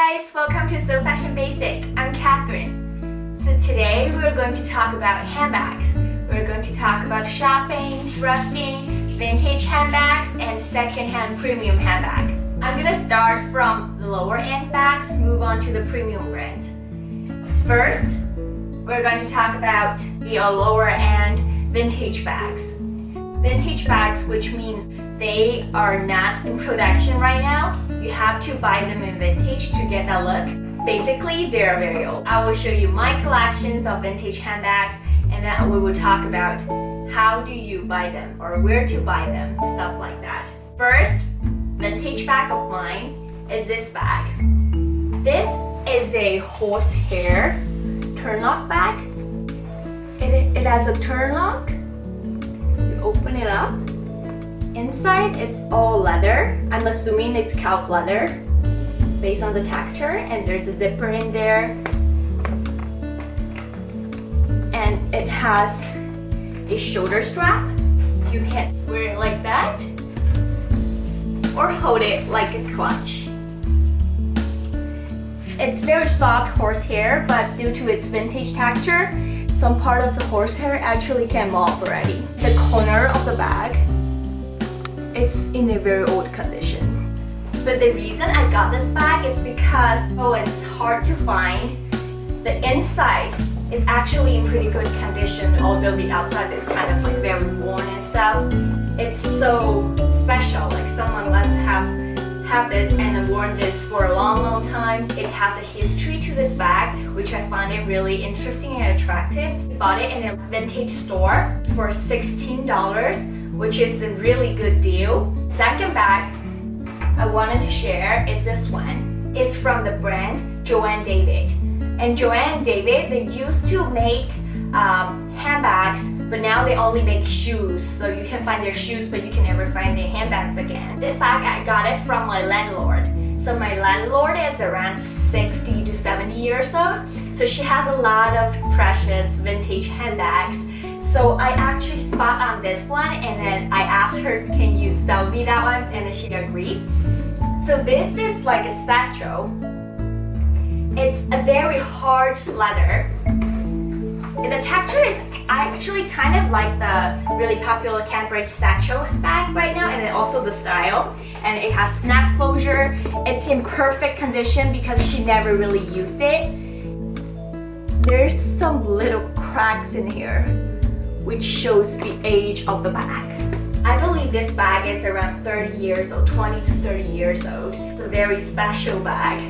guys, welcome to So Fashion Basic. I'm Catherine. So today we're going to talk about handbags. We're going to talk about shopping, thrifting, vintage handbags, and second-hand premium handbags. I'm gonna start from the lower end bags, move on to the premium brands. First, we're going to talk about the lower end vintage bags. Vintage bags, which means they are not in production right now. You have to buy them in vintage to get that look. Basically, they are very old. I will show you my collections of vintage handbags, and then we will talk about how do you buy them or where to buy them, stuff like that. First, vintage bag of mine is this bag. This is a horsehair turn lock bag. It has a turn lock. You open it up. Inside, it's all leather. I'm assuming it's calf leather based on the texture, and there's a zipper in there. And it has a shoulder strap. You can wear it like that or hold it like a clutch. It's very soft horsehair, but due to its vintage texture, some part of the horsehair actually came off already. The corner of the bag, it's in a very old condition. But the reason I got this bag is because, it's hard to find. The inside is actually in pretty good condition, although the outside is kind of like very worn and stuff. It's so special, like someone must have this and worn this for a long time. It has a history to this bag, which I find it really interesting and attractive. I bought it in a vintage store for $16, which is a really good deal. Second bag I wanted to share is this one. It's from the brand Joan&David. And Joan&David, they used to make handbags, but now they only make shoes. So you can find their shoes, but you can never find their handbags again. This bag, I got it from my landlord. So my landlord is around 60 to 70 years old. So she has a lot of precious vintage handbags. So I actually spot on this one, and then I asked her, can you sell me that one? And then she agreed. So this is like a satchel. It's a very hard leather. And the texture is actually kind of like the really popular Cambridge satchel bag right now, and then also the style. And it has snap closure. It's in perfect condition because she never really used it. There's some little cracks in here, which shows the age of the bag. I believe this bag is around 30 years old, 20 to 30 years old. It's a very special bag.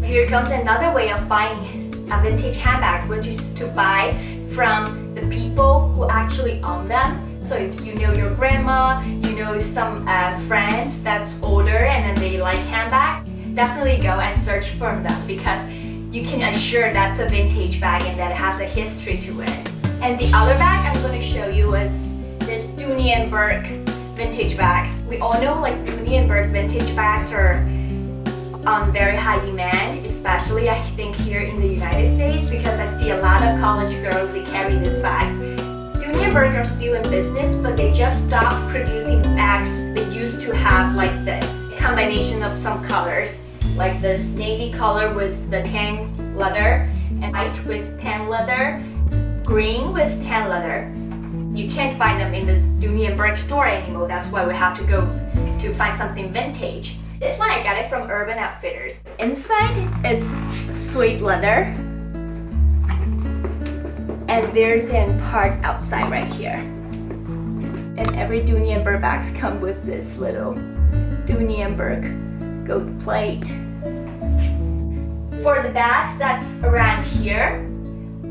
Here comes another way of buying a vintage handbag, which is to buy from the people who actually own them. So if you know your grandma, you know some friends that's older and then they like handbags, definitely go and search for them because you can assure that's a vintage bag and that it has a history to it. And the other bag I'm going to show you is this Dooney&Bourke vintage bags. We all know like Dooney&Bourke vintage bags are very high demand, especially I think here in the United States, because I see a lot of college girls, they carry these bags. Dooney&Bourke are still in business, but they just stopped producing bags they used to have like this. A combination of some colors, like this navy color with the tan leather, and white with tan leather, green with tan leather. You can't find them in the Dooney&Bourke store anymore. That's why we have to go to find something vintage. This one I got it from Urban Outfitters. Inside is suede leather, and there's a part outside right here. And every Dooney&Bourke bags come with this little Dooney&Bourke gold plate. For the bags that's around here,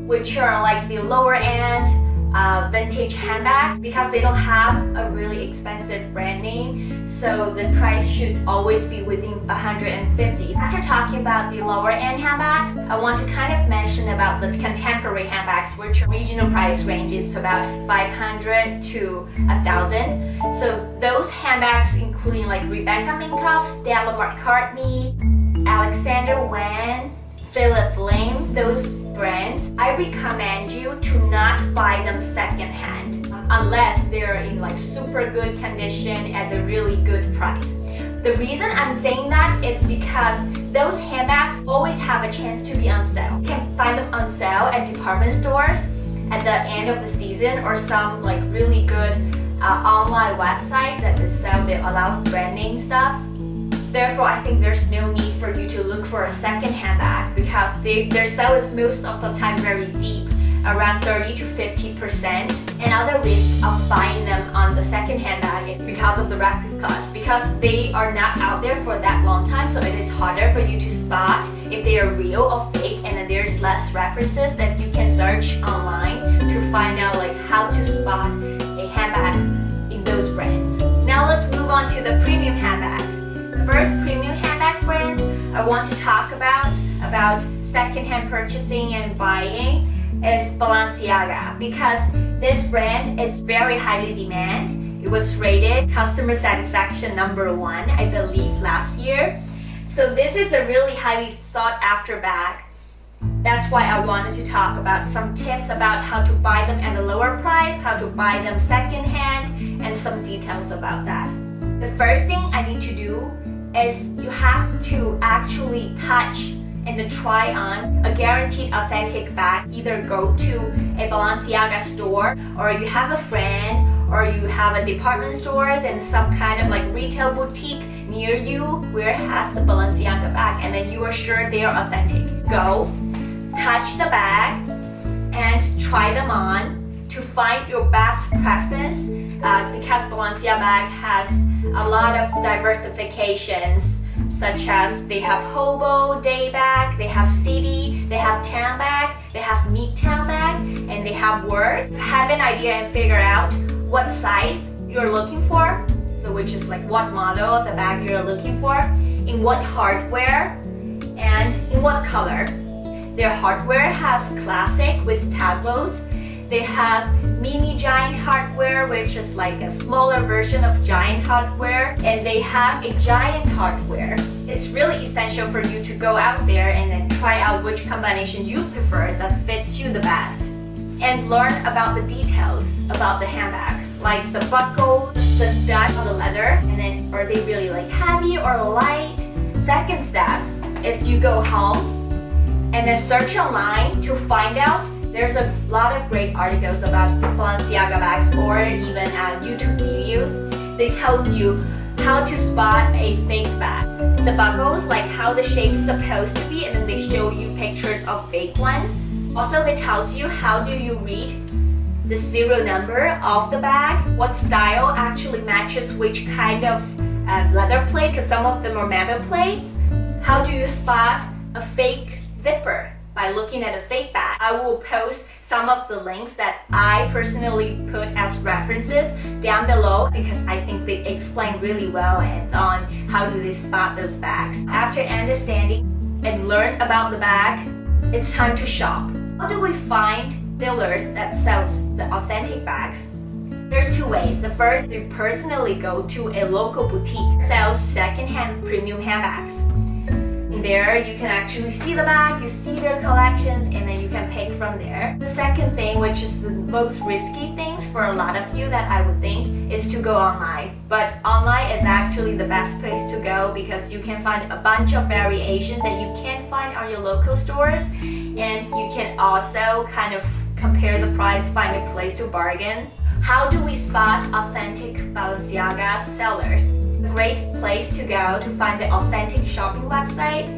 which are like the lower end vintage handbags, because they don't have a really expensive brand name, so the price should always be within $150. After talking about the lower end handbags, I want to kind of mention about the contemporary handbags, which regional price range is about $500 to $1,000. So those handbags including like Rebecca Minkoff's, Stella McCartney, Alexander Wang, Philip Lim, those brands, I recommend you to not buy them secondhand unless they're in like super good condition at a really good price. The reason I'm saying that is because those handbags always have a chance to be on sale. You can find them on sale at department stores at the end of the season, or some like really good online website that they sell a lot of brand name stuff. Therefore, I think there's no need for you to look for a second handbag because their sale is most of the time very deep, around 30 to 50%. Another risk of buying them on the second handbag is because of the replicas, because they are not out there for that long time, so it is harder for you to spot if they are real or fake, and then there's less references that you can search online to find out like how to spot a handbag in those brands. Now let's move on to the premium handbags. The first premium handbag brand I want to talk about secondhand purchasing and buying is Balenciaga, because this brand is very highly demanded. It was rated customer satisfaction #1, I believe, last year. So this is a really highly sought after bag. That's why I wanted to talk about some tips about how to buy them at a lower price, how to buy them secondhand, and some details about that. The first thing I need to do is you have to actually touch and then try on a guaranteed authentic bag. Either go to a Balenciaga store, or you have a friend, or you have a department stores and some kind of like retail boutique near you where it has the Balenciaga bag, and then you are sure they are authentic. Go, touch the bag, and try them on to find your best preference, because Balenciaga bag has a lot of diversifications, such as they have hobo, day bag, they have city, they have town bag, they have midtown bag, and they have work. Have an idea and figure out what size you're looking for, so which is like what model of the bag you're looking for, in what hardware, and in what color. Their hardware have classic with tassels. They have mini giant hardware, which is like a smaller version of giant hardware, and they have a giant hardware. It's really essential for you to go out there and then try out which combination you prefer that fits you the best, and learn about the details about the handbags, like the buckle, the stud of the leather, and then are they really like heavy or light. Second step is you go home and then search online to find out. There's a lot of great articles about Balenciaga bags, or even YouTube videos. They tells you how to spot a fake bag. The buckles, like how the shape's supposed to be, and then they show you pictures of fake ones. Also, they tells you how do you read the serial number of the bag, what style actually matches which kind of leather plate, because some of them are metal plates. How do you spot a fake zipper? By looking at a fake bag. I will post some of the links that I personally put as references down below, because I think they explain really well and on how do they spot those bags. After understanding and learn about the bag, it's time to shop. How do we find dealers that sells the authentic bags? There's two ways. The first is to personally go to a local boutique that sells secondhand premium handbags. There you can actually see the bag, you see their collections, and then you can pick from there. The second thing, which is the most risky things for a lot of you that I would think, is to go online. But online is actually the best place to go, because you can find a bunch of variations that you can't find on your local stores, and you can also kind of compare the price, find a place to bargain. How do we spot authentic Balenciaga sellers? A great place to go to find the authentic shopping website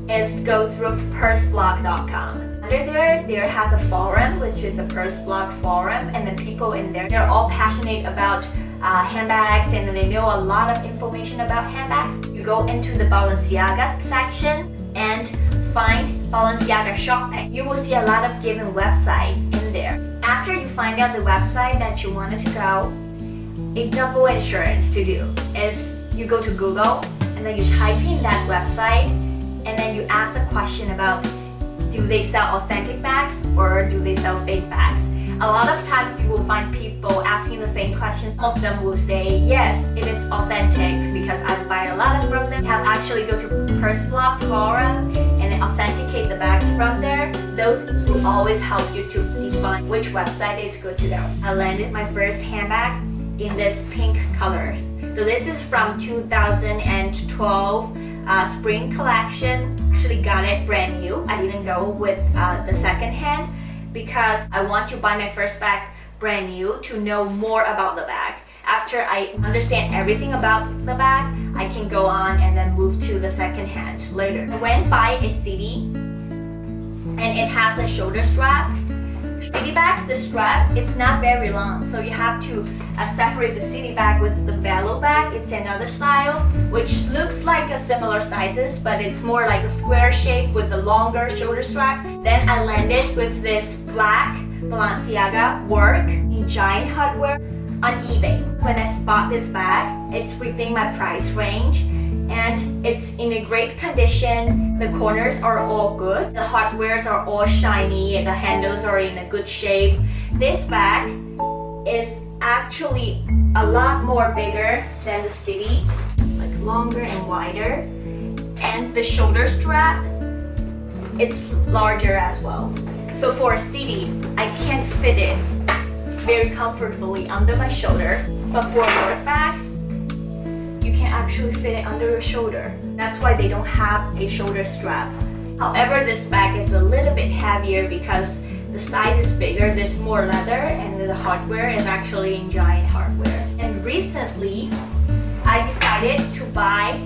is go through purseblog.com. Under there has a forum, which is a purse blog forum, and the people in there, they're all passionate about handbags, and they know a lot of information about handbags. You go into the Balenciaga section and find Balenciaga shopping. You will see a lot of given websites in there. After you find out the website that you wanted to go, a double insurance to do is you go to Google and then you type in that website, and then you ask a question about, do they sell authentic bags or do they sell fake bags? A lot of times you will find people asking the same questions. Some of them will say, yes, it is authentic because I buy a lot from them. You have actually go to Purse Blog forum and then authenticate the bags from there. Those will always help you to define which website is good to go. I landed my first handbag in this pink colors. So this is from 2012 spring collection. Actually got it brand new. I didn't go with the second hand because I want to buy my first bag brand new to know more about the bag. After I understand everything about the bag, I can go on and then move to the second hand later. I went by a city and it has a shoulder strap. City bag, the strap, it's not very long, so you have to separate the city bag with the Velo bag. It's another style, which looks like a similar sizes, but it's more like a square shape with the longer shoulder strap. Then I landed with this black Balenciaga work in giant hardware on eBay. When I spot this bag, it's within my price range and it's in a great condition. The corners are all good. The hardwares are all shiny and the handles are in a good shape. This bag is actually a lot more bigger than the city, like longer and wider. And the shoulder strap, it's larger as well. So for a city, I can't fit it very comfortably under my shoulder, but for a work bag, you can actually fit it under your shoulder. That's why they don't have a shoulder strap. However, this bag is a little bit heavier because the size is bigger, there's more leather, and the hardware is actually in giant hardware. And recently, I decided to buy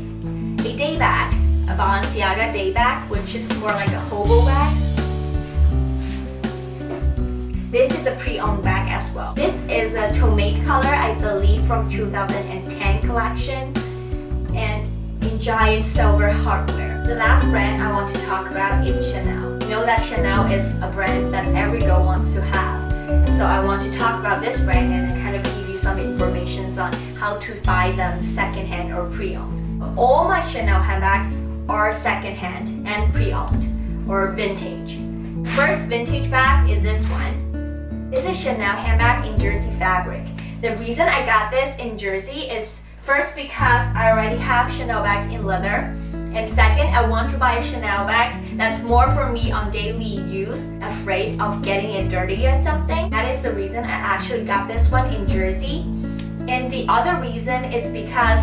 a day bag, a Balenciaga day bag, which is more like a hobo bag. This is a pre-owned bag as well. This is a tomato color, I believe from 2010 collection, and in giant silver hardware. The last brand I want to talk about is Chanel. You know that Chanel is a brand that every girl wants to have. So I want to talk about this brand and kind of give you some information on how to buy them secondhand or pre-owned. All my Chanel handbags are secondhand and pre-owned or vintage. First vintage bag is this one. This is Chanel handbag in jersey fabric. The reason I got this in jersey is first because I already have Chanel bags in leather, and second, I want to buy a Chanel bags that's more for me on daily use, afraid of getting it dirty or something. That is the reason I actually got this one in jersey. And the other reason is because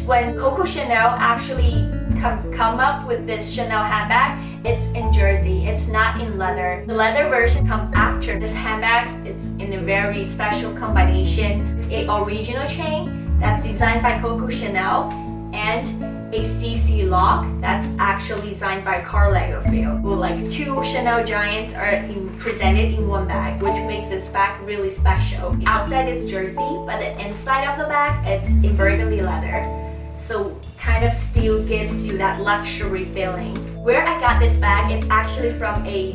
when Coco Chanel actually come up with this Chanel handbag, it's in jersey, it's not in leather. The leather version comes after this handbags. It's in a very special combination, an original chain that's designed by Coco Chanel and a CC lock that's actually designed by Karl Lagerfeld. Well, like two Chanel giants are presented in one bag, which makes this bag really special. The outside is jersey, but the inside of the bag, it's in burgundy leather. So kind of still gives you that luxury feeling. Where I got this bag is actually from a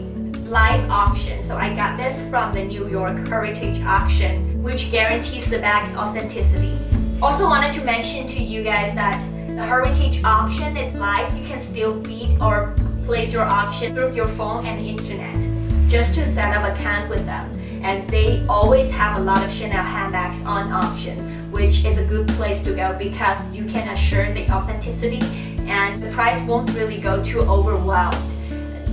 live auction. So I got this from the New York Heritage Auction, which guarantees the bag's authenticity. Also wanted to mention to you guys that the Heritage Auction, it's live. You can still bid or place your auction through your phone and internet just to set up an account with them. And they always have a lot of Chanel handbags on auction, which is a good place to go because you can assure the authenticity and the price won't really go too overwhelmed.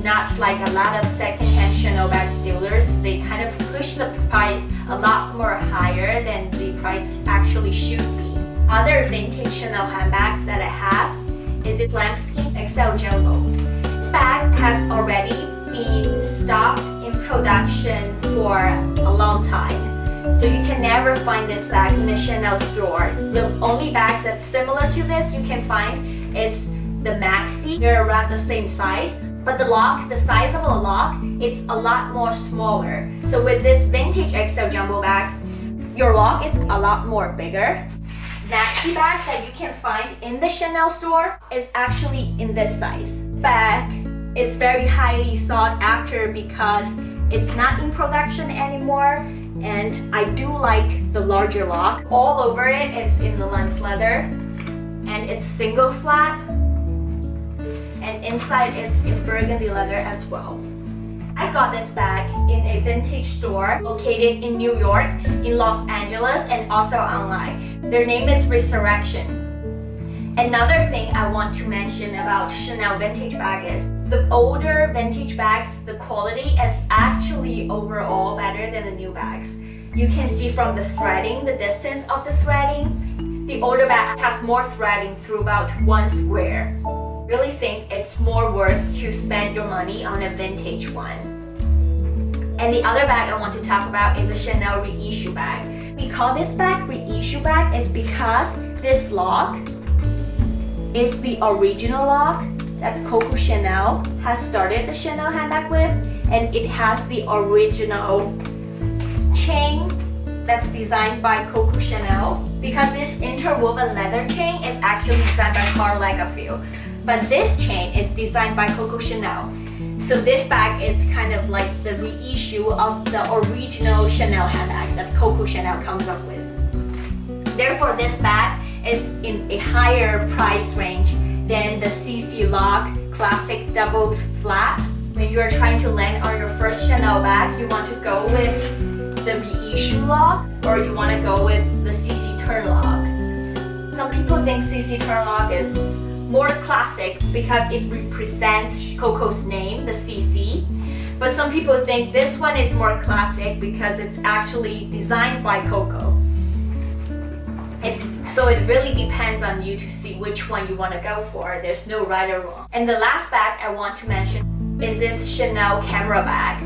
Not like a lot of secondhand Chanel bag dealers, they kind of push the price a lot more higher than the price actually should be. Other vintage Chanel handbags that I have is the Lambskin XL Jumbo. This bag has already been stopped in production for a long time. So you can never find this bag in a Chanel store. The only bags that's similar to this you can find is the Maxi. They're around the same size. But the lock, the size of the lock, it's a lot more smaller. So with this vintage XL Jumbo bags, your lock is a lot more bigger. Maxi bag that you can find in the Chanel store is actually in this size. Bag is very highly sought after because it's not in production anymore, and I do like the larger lock. All over it, it's in the lens leather, and it's single flap, and inside is in burgundy leather as well. I got this bag in a vintage store located in New York, in Los Angeles, and also online. Their name is Resurrection. Another thing I want to mention about Chanel vintage bag is the older vintage bags, the quality is actually overall better than the new bags. You can see from the threading, the distance of the threading, The older bag has more threading through about 1 square. I really think it's more worth to spend your money on a vintage one. And the other bag I want to talk about is a Chanel reissue bag. We call this bag reissue bag is because this lock is the original lock that Coco Chanel has started the Chanel handbag with, and it has the original chain that's designed by Coco Chanel, because this interwoven leather chain is actually designed by Karl Lagerfeld, but this chain is designed by Coco Chanel. So this bag is kind of like the reissue of the original Chanel handbag that Coco Chanel comes up with. Therefore, this bag is in a higher price range than the CC Lock Classic Double Flap. When you are trying to land on your first Chanel bag, you want to go with the reissue lock, or you want to go with the CC Turn Lock. Some people think CC Turn Lock is more classic because it represents Coco's name, the CC. But some people think this one is more classic because it's actually designed by Coco. So it really depends on you to see which one you want to go for. There's no right or wrong. And the last bag I want to mention is this Chanel camera bag.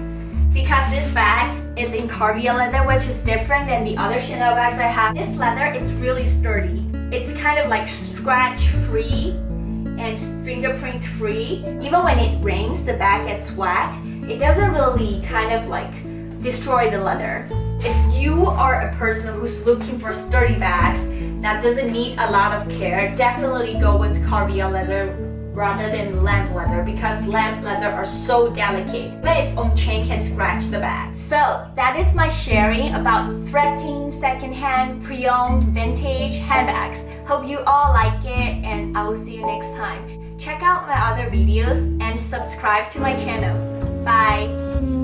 Because this bag is in carbia leather, which is different than the other Chanel bags I have. This leather is really sturdy. It's kind of like scratch free and fingerprint free. Even when it rains, the bag gets wet, it doesn't really kind of like destroy the leather. If you are a person who's looking for sturdy bags that doesn't need a lot of care, definitely go with carbia leather rather than lamp leather, because lamp leather are so delicate. But its own chain can scratch the bag. So that is my sharing about thrifting, secondhand, pre-owned, vintage handbags. Hope you all like it, and I will see you next time. Check out my other videos and subscribe to my channel. Bye!